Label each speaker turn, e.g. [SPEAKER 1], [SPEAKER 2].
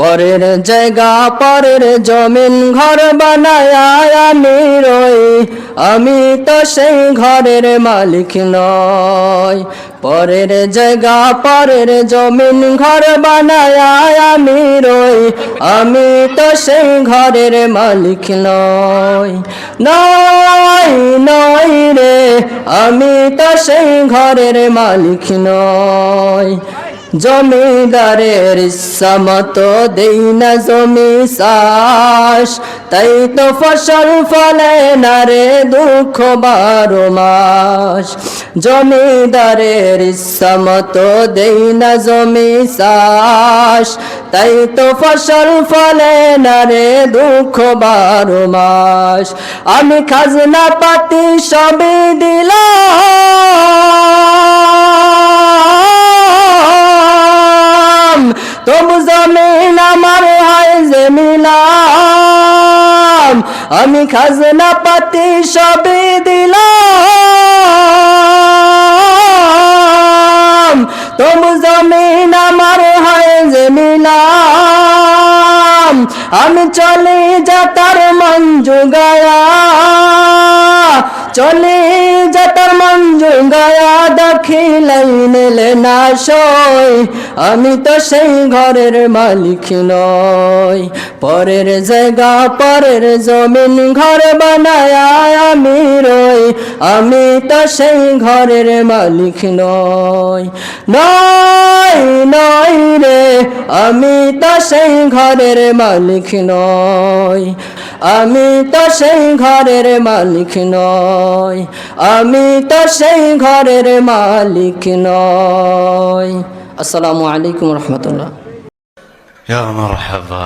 [SPEAKER 1] পরের জায়গা পরের জমিন ঘর বানায় আমি রই, আমি তো সেই ঘরের মালিক নই। পরের জায়গা পরের জমিন ঘর বানায় আমি রই, আমি তো সেই ঘরের মালিক নই। নই নই রে, আমি তো সেই ঘরের মালিক নই। জমিদারের ইচ্ছা মতো দেই না জমি চাষ, তাই তো ফসল ফলে না রে দুঃখ 12 মাস। জমিদারের ইচ্ছা মতো দেই না জমি চাষ, তাই তো ফসল ফলে না রে দুঃখ 12 মাস। আমি খাজনা পাতি সবই দিলাম, তবু জমিন আমার হয় যে নিলাম। আমি খাজনা পাতি সবই দিলাম, তবু জমিন আমার হয় যে নিলাম। আমি চলে যাতার মন জুগায়া, চলে যাতার মন জুগায়া দখিলাই নিলে না সই, আমি তো সেই ঘরের মালিক নই। পরের জায়গা পরের জমিন ঘর বানায় আমি রই, আমি তো সেই ঘরের মালিক নই। নই নই রে, আমি তো সেই ঘরের মালিক নই। আমি তো সেই ঘরের মালিক নই, আমি তো সেই ঘরের মালিক নই। আসসালামু আলাইকুম রহমতুল্লাহ।
[SPEAKER 2] يا مرحبا